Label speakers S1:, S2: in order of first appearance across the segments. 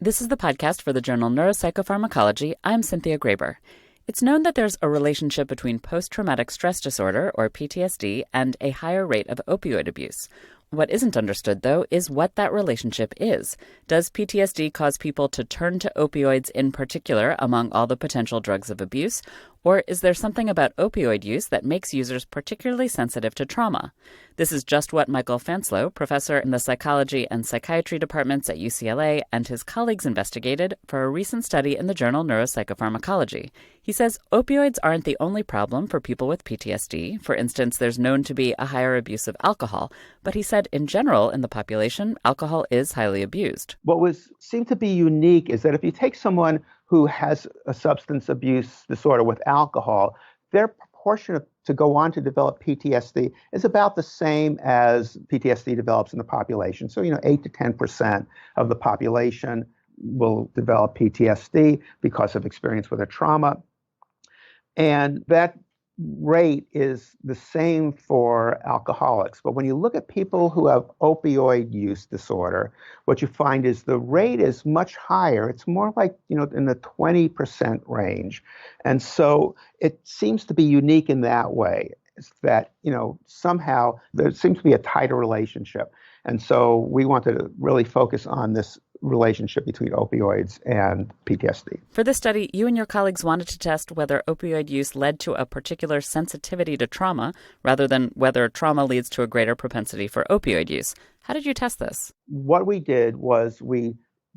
S1: This is the podcast for the journal Neuropsychopharmacology. I'm Cynthia Graber. It's known that there's a relationship between post-traumatic stress disorder, or PTSD, and a higher rate of opioid abuse. What isn't understood, though, is what that relationship is. Does PTSD cause people to turn to opioids in particular among all the potential drugs of abuse? Or is there something about opioid use that makes users particularly sensitive to trauma? This is just what Michael Fanselow, professor in the psychology and psychiatry departments at UCLA, and his colleagues investigated for a recent study in the journal Neuropsychopharmacology. He says opioids aren't the only problem for people with PTSD. For instance, there's known to be a higher abuse of alcohol. But he said in general in the population, alcohol is highly abused.
S2: What seemed to be unique is that if you take someone who has a substance abuse disorder with alcohol, their proportion to go on to develop PTSD is about the same as PTSD develops in the population. So, 8 to 10% of the population will develop PTSD because of experience with a trauma. And that rate is the same for alcoholics. But when you look at people who have opioid use disorder, what you find is the rate is much higher. It's more like, in the 20% range. And so it seems to be unique in that way. It's that, somehow there seems to be a tighter relationship. And so we wanted to really focus on this relationship between opioids and PTSD.
S1: For this study, you and your colleagues wanted to test whether opioid use led to a particular sensitivity to trauma rather than whether trauma leads to a greater propensity for opioid use. How did you test this?
S2: What we did was we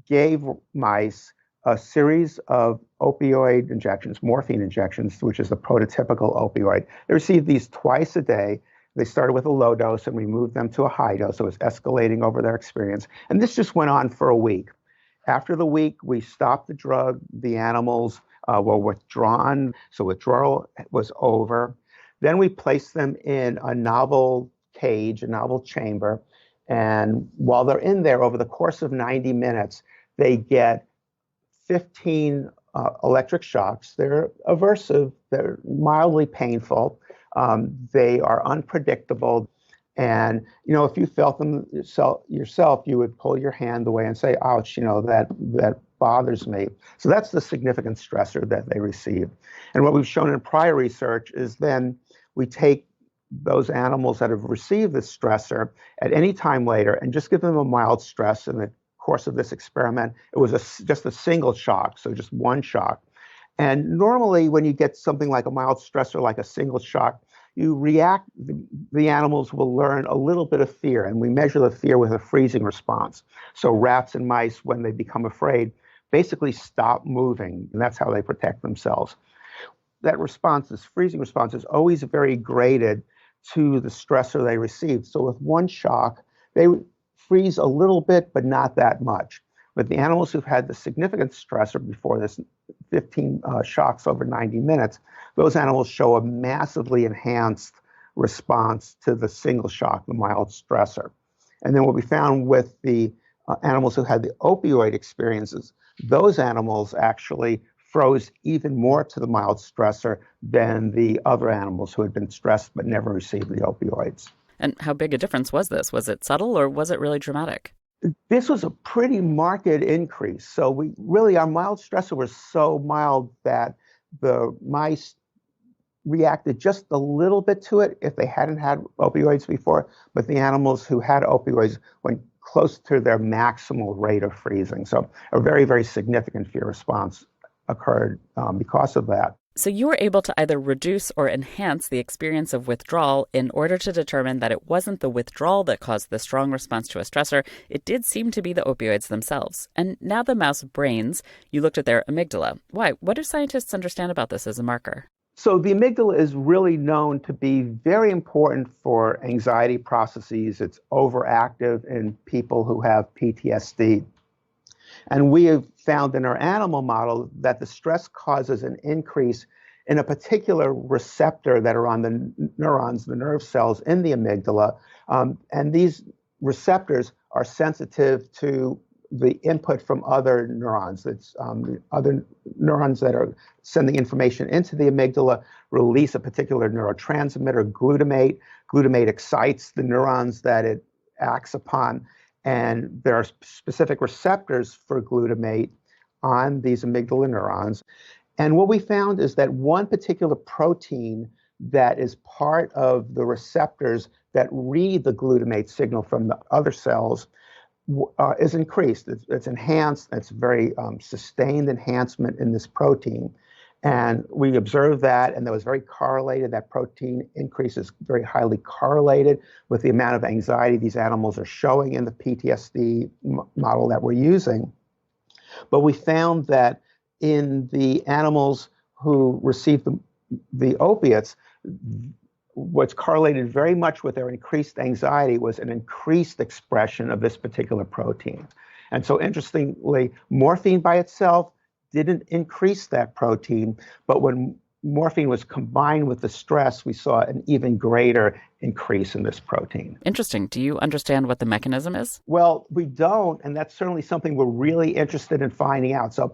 S2: gave mice a series of opioid injections, morphine injections, which is the prototypical opioid. They received these twice a day. They started with a low dose and we moved them to a high dose. So it was escalating over their experience. And this just went on for a week. After the week, we stopped the drug. The animals were withdrawn. So withdrawal was over. Then we placed them in a novel cage, a novel chamber. And while they're in there, over the course of 90 minutes, they get 15 electric shocks. They're aversive. They're mildly painful. They are unpredictable. And, if you felt them yourself, you would pull your hand away and say, ouch, that bothers me. So that's the significant stressor that they receive. And what we've shown in prior research is then we take those animals that have received this stressor at any time later and just give them a mild stress. In the course of this experiment, it was just a single shock, so just one shock. And normally when you get something like a mild stressor, like a single shock, the animals will learn a little bit of fear, and we measure the fear with a freezing response. So rats and mice, when they become afraid, basically stop moving, and that's how they protect themselves. That response, this freezing response, is always very graded to the stressor they received. So with one shock, they freeze a little bit, but not that much. But the animals who've had the significant stressor before this 15 shocks over 90 minutes, those animals show a massively enhanced response to the single shock, the mild stressor. And then what we found with the animals who had the opioid experiences, those animals actually froze even more to the mild stressor than the other animals who had been stressed but never received the opioids.
S1: And how big a difference was this? Was it subtle or was it really dramatic?
S2: This was a pretty marked increase. So our mild stressor was so mild that the mice reacted just a little bit to it if they hadn't had opioids before, but the animals who had opioids went close to their maximal rate of freezing. So a very, very significant fear response occurred because of that.
S1: So you were able to either reduce or enhance the experience of withdrawal in order to determine that it wasn't the withdrawal that caused the strong response to a stressor. It did seem to be the opioids themselves. And now the mouse brains, you looked at their amygdala. Why? What do scientists understand about this as a marker?
S2: So the amygdala is really known to be very important for anxiety processes. It's overactive in people who have PTSD. And we have found in our animal model that the stress causes an increase in a particular receptor that are on the neurons, the nerve cells in the amygdala. And these receptors are sensitive to the input from other neurons. It's the other neurons that are sending information into the amygdala release a particular neurotransmitter, glutamate. Glutamate excites the neurons that it acts upon. and there are specific receptors for glutamate on these amygdala neurons. And what we found is that one particular protein that is part of the receptors that read the glutamate signal from the other cells is increased. It's enhanced. It's very sustained enhancement in this protein. And we observed that, and that was very correlated. That protein increase is very highly correlated with the amount of anxiety these animals are showing in the PTSD model that we're using. But we found that in the animals who received the opiates, what's correlated very much with their increased anxiety was an increased expression of this particular protein. And so interestingly, morphine by itself didn't increase that protein, but when morphine was combined with the stress, we saw an even greater increase in this protein.
S1: Interesting. Do you understand what the mechanism is?
S2: Well, we don't, and that's certainly something we're really interested in finding out. So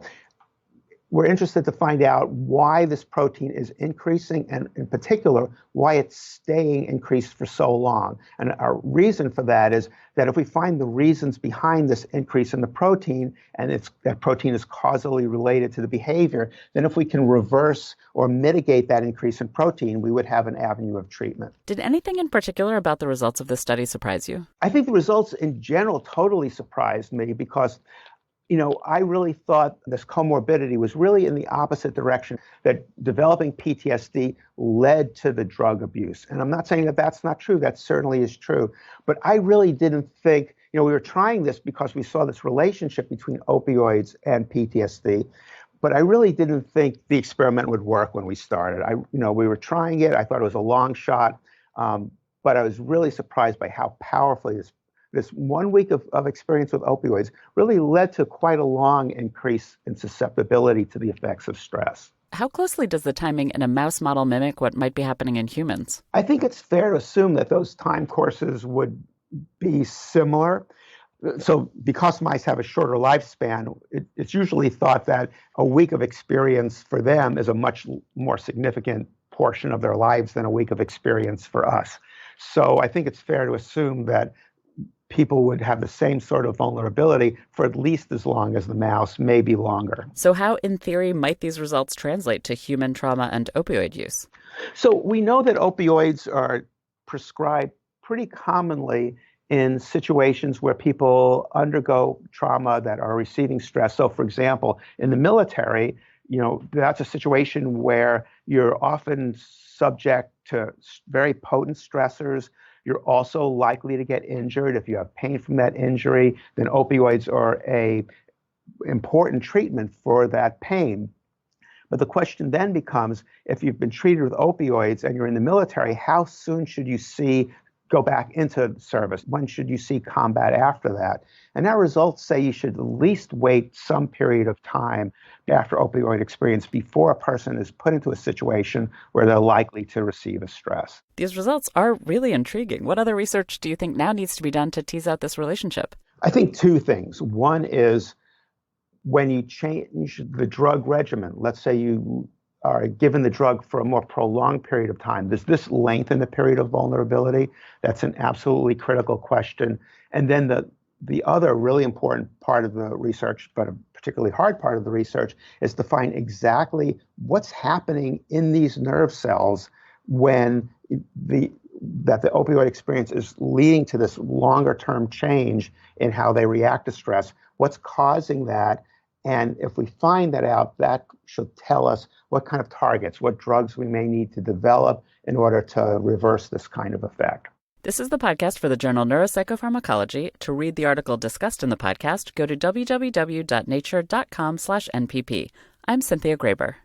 S2: we're interested to find out why this protein is increasing, and in particular, why it's staying increased for so long. And our reason for that is that if we find the reasons behind this increase in the protein, and that protein is causally related to the behavior, then if we can reverse or mitigate that increase in protein, we would have an avenue of treatment.
S1: Did anything in particular about the results of this study surprise you?
S2: I think the results in general totally surprised me because I really thought this comorbidity was really in the opposite direction, that developing PTSD led to the drug abuse. And I'm not saying that that's not true. That certainly is true. But I really didn't think, we were trying this because we saw this relationship between opioids and PTSD. But I really didn't think the experiment would work when we started. We were trying it. I thought it was a long shot. But I was really surprised by how powerfully this 1 week of experience with opioids really led to quite a long increase in susceptibility to the effects of stress.
S1: How closely does the timing in a mouse model mimic what might be happening in humans?
S2: I think it's fair to assume that those time courses would be similar. So because mice have a shorter lifespan, it's usually thought that a week of experience for them is a much more significant portion of their lives than a week of experience for us. So I think it's fair to assume that people would have the same sort of vulnerability for at least as long as the mouse, maybe longer.
S1: So how, in theory, might these results translate to human trauma and opioid use?
S2: So we know that opioids are prescribed pretty commonly in situations where people undergo trauma that are receiving stress. So, for example, in the military, that's a situation where you're often subject to very potent stressors. You're also likely to get injured. If you have pain from that injury, then opioids are an important treatment for that pain. But the question then becomes, if you've been treated with opioids and you're in the military, how soon should you go back into service? When should you see combat after that? And our results say you should at least wait some period of time after opioid experience before a person is put into a situation where they're likely to receive a stress.
S1: These results are really intriguing. What other research do you think now needs to be done to tease out this relationship?
S2: I think two things. One is when you change the drug regimen, let's say you are given the drug for a more prolonged period of time, does this lengthen the period of vulnerability? That's an absolutely critical question. And then the other really important part of the research, but a particularly hard part of the research, is to find exactly what's happening in these nerve cells when that the opioid experience is leading to this longer term change in how they react to stress. What's causing that? And if we find that out, that should tell us what kind of targets, what drugs we may need to develop in order to reverse this kind of effect.
S1: This is the podcast for the journal Neuropsychopharmacology. To read the article discussed in the podcast, go to www.nature.com/NPP. I'm Cynthia Graber.